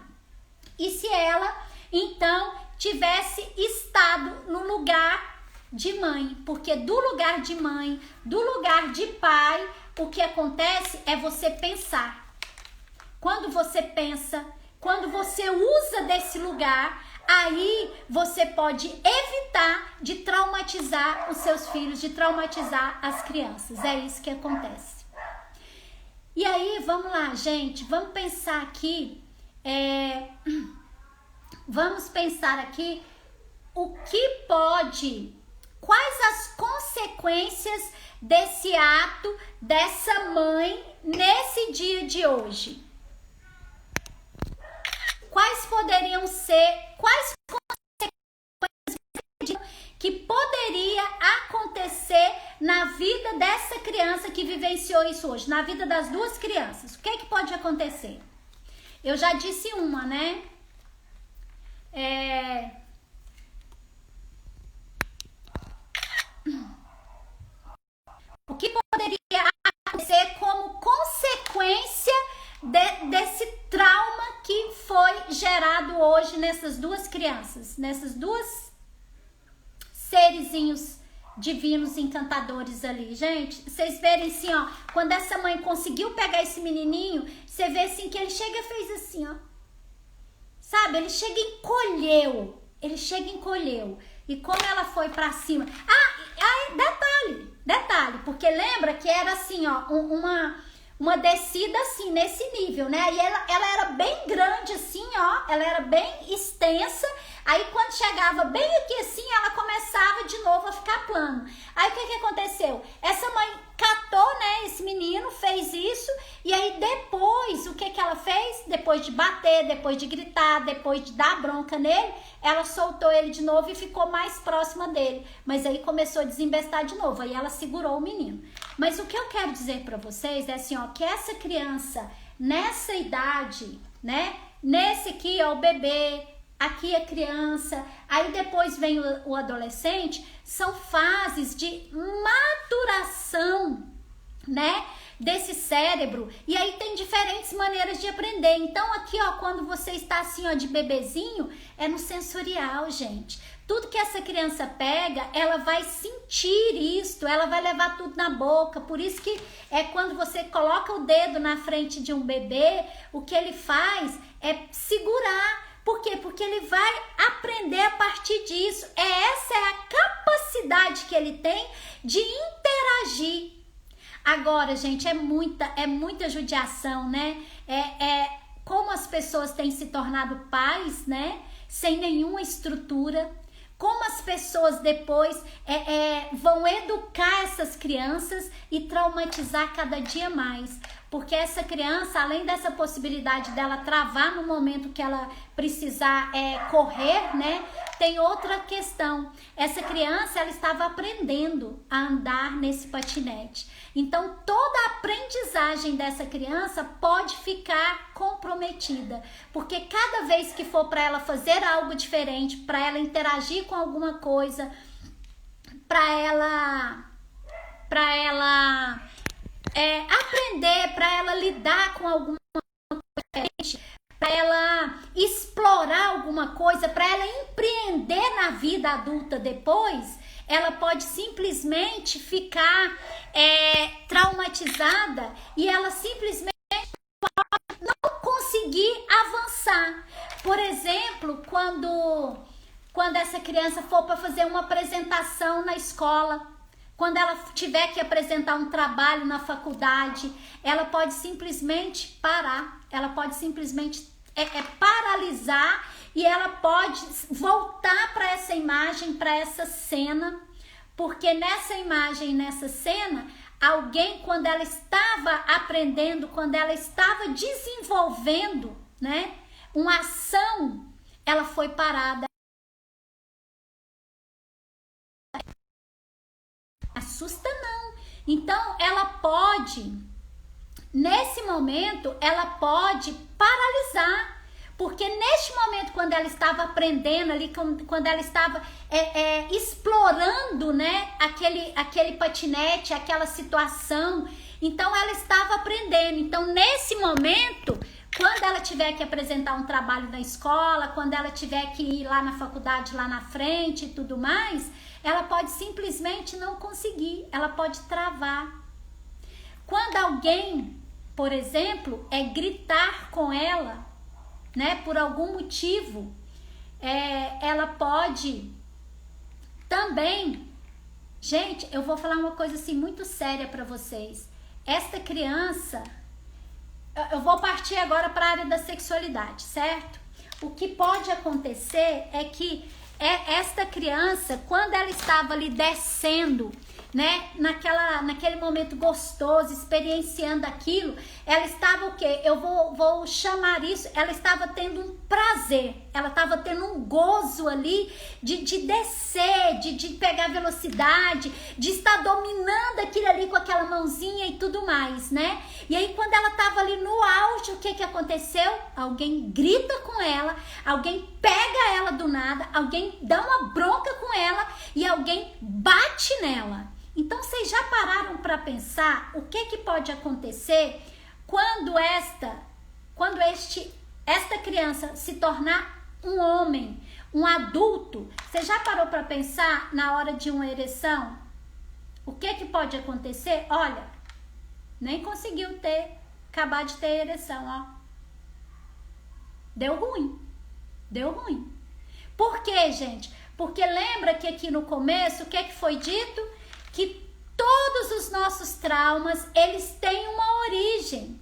[SPEAKER 1] e se ela, então, tivesse estado no lugar de mãe, porque do lugar de mãe, do lugar de pai, o que acontece é você pensar. Quando você pensa, quando você usa desse lugar, aí você pode evitar de traumatizar os seus filhos, de traumatizar as crianças. É isso que acontece. E aí, vamos lá, gente, vamos pensar aqui, o que pode, quais as consequências desse ato dessa mãe nesse dia de hoje? Quais poderiam ser, quais consequências que poderia acontecer na vida dessa criança que vivenciou isso hoje, na vida das duas crianças? O que é que pode acontecer? Eu já disse uma, né? O que poderia acontecer como consequência desse trauma que foi gerado hoje nessas duas crianças, nessas duas serizinhos divinos, encantadores ali. Gente, vocês verem assim, ó, quando essa mãe conseguiu pegar esse menininho, você vê assim que ele chega e fez assim, ó. Sabe, ele chega e encolheu. E como ela foi pra cima... Detalhe, porque lembra que era assim, ó, uma descida assim, nesse nível, né? E ela era bem grande assim, ó, ela era bem extensa. Aí quando chegava bem aqui assim, ela começava de novo a ficar plano. Aí o que aconteceu? Essa mãe catou, né, esse menino, fez isso, e aí depois, o que ela fez? Depois de bater, depois de gritar, depois de dar bronca nele, ela soltou ele de novo e ficou mais próxima dele. Mas aí começou a desembestar de novo, aí ela segurou o menino. Mas o que eu quero dizer pra vocês é assim, ó, que essa criança, nessa idade, né, nesse aqui, ó, o bebê, aqui a criança, aí depois vem o adolescente, são fases de maturação, né, desse cérebro, e aí tem diferentes maneiras de aprender. Então aqui, ó, quando você está assim, ó, de bebezinho, é no sensorial, gente. Tudo que essa criança pega, ela vai sentir isso, ela vai levar tudo na boca. Por isso que quando você coloca o dedo na frente de um bebê, o que ele faz é segurar. Por quê? Porque ele vai aprender a partir disso. Essa é a capacidade que ele tem de interagir. Agora, gente, é muita judiação, né? Como as pessoas têm se tornado pais, né? Sem nenhuma estrutura. Como as pessoas depois vão educar essas crianças e traumatizar cada dia mais. Porque essa criança, além dessa possibilidade dela travar no momento que ela precisar correr, né? Tem outra questão. Essa criança, ela estava aprendendo a andar nesse patinete. Então, toda a aprendizagem dessa criança pode ficar comprometida. Porque cada vez que for para ela fazer algo diferente, para ela interagir com alguma coisa, para ela aprender, para ela lidar com alguma coisa diferente, para ela explorar alguma coisa, para ela empreender na vida adulta depois, ela pode simplesmente ficar traumatizada e ela simplesmente pode não conseguir avançar. Por exemplo, quando essa criança for para fazer uma apresentação na escola, quando ela tiver que apresentar um trabalho na faculdade, ela pode simplesmente parar, ela pode simplesmente paralisar e ela pode voltar para essa imagem, para essa cena, porque nessa imagem, nessa cena, alguém, quando ela estava aprendendo, quando ela estava desenvolvendo, né, uma ação, ela foi parada. Assusta não. Então, ela pode, nesse momento, ela pode paralisar. Porque neste momento, quando ela estava aprendendo ali, quando ela estava explorando, né, aquele patinete, aquela situação, então ela estava aprendendo. Então, nesse momento, quando ela tiver que apresentar um trabalho na escola, quando ela tiver que ir lá na faculdade, lá na frente e tudo mais, ela pode simplesmente não conseguir, ela pode travar. Quando alguém, por exemplo, gritar com ela, né, por algum motivo, ela pode também... Gente, eu vou falar uma coisa assim muito séria para vocês. Esta criança, eu vou partir agora para a área da sexualidade, certo? O que pode acontecer é que esta criança, quando ela estava ali descendo, né, naquele momento gostoso, experienciando aquilo, ela estava o quê? Eu vou chamar isso, ela estava tendo um prazer, ela estava tendo um gozo ali de descer, de pegar velocidade, de estar dominando aquilo ali com aquela mãozinha e tudo mais, né? E aí quando ela estava ali no auge, o que aconteceu? Alguém grita com ela, alguém pega ela do nada, alguém dá uma bronca com ela e alguém bate nela. Então, vocês já pararam para pensar o que pode acontecer quando esta criança se tornar um homem, um adulto? Você já parou para pensar na hora de uma ereção? O que pode acontecer? Olha, nem conseguiu acabar de ter ereção, ó. Deu ruim. Por quê, gente? Porque lembra que aqui no começo, o que foi dito? Que todos os nossos traumas, eles têm uma origem.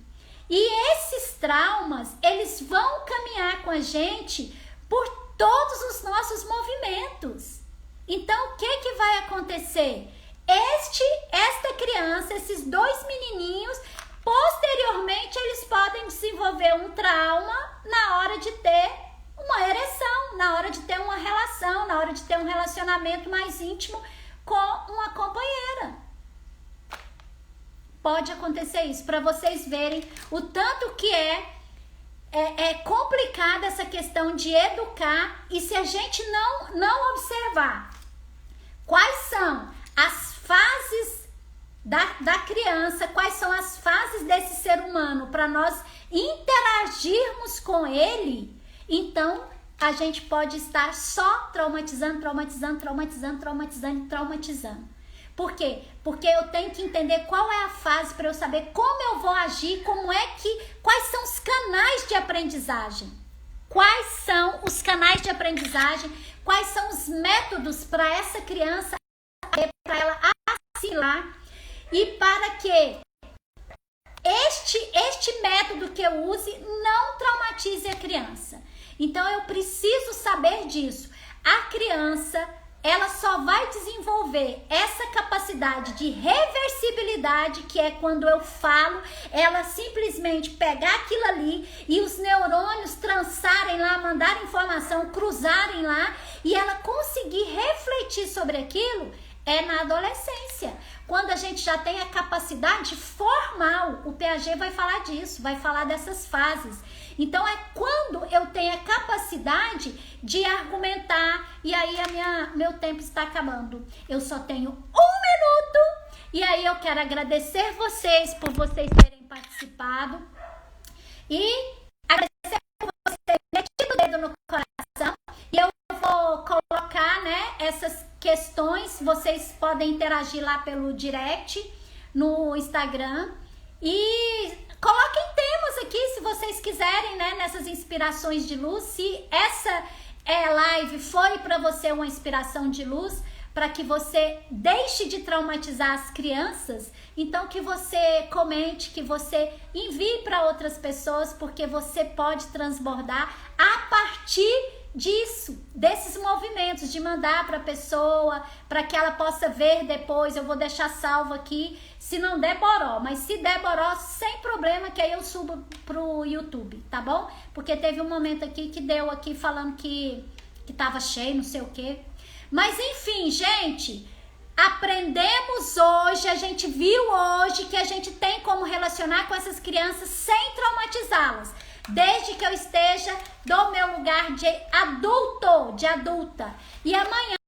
[SPEAKER 1] E esses traumas, eles vão caminhar com a gente por todos os nossos movimentos. Então, o que vai acontecer? Esta criança, esses dois menininhos, posteriormente, eles podem desenvolver um trauma na hora de ter uma ereção, na hora de ter uma relação, na hora de ter um relacionamento mais íntimo com uma companheira. Pode acontecer isso, para vocês verem o tanto que é complicada essa questão de educar, e se a gente não observar quais são as fases da criança, quais são as fases desse ser humano para nós interagirmos com ele, então a gente pode estar só traumatizando. Por quê? Porque eu tenho que entender qual é a fase para eu saber como eu vou agir, quais são os canais de aprendizagem. Quais são os canais de aprendizagem, quais são os métodos para essa criança, para ela assimilar, e para que este método que eu use não traumatize a criança. Então, eu preciso saber disso. A criança, ela só vai desenvolver essa capacidade de reversibilidade, que é quando eu falo, ela simplesmente pegar aquilo ali e os neurônios trançarem lá, mandar informação, cruzarem lá, e ela conseguir refletir sobre aquilo, na adolescência. Quando a gente já tem a capacidade formal, o Piaget vai falar disso, vai falar dessas fases. Então, é quando eu tenho a capacidade de argumentar, e aí meu tempo está acabando. Eu só tenho 1 minuto, e aí eu quero agradecer vocês por vocês terem participado, e agradecer por vocês terem metido o dedo no coração, e eu vou colocar, né, essas questões, vocês podem interagir lá pelo direct, no Instagram, e coloquem temas aqui, se vocês quiserem, né, nessas inspirações de luz. Se essa live foi para você uma inspiração de luz, para que você deixe de traumatizar as crianças, então que você comente, que você envie para outras pessoas, porque você pode transbordar a partir desses movimentos, de mandar para a pessoa, para que ela possa ver depois. Eu vou deixar salvo aqui, se não der boró, mas se der boró, sem problema, que aí eu subo pro YouTube, tá bom? Porque teve um momento aqui que deu aqui falando que tava cheio, não sei o quê. Mas enfim, gente, aprendemos hoje, a gente viu hoje que a gente tem como relacionar com essas crianças sem traumatizá-las. Desde que eu esteja do meu lugar de adulta. E amanhã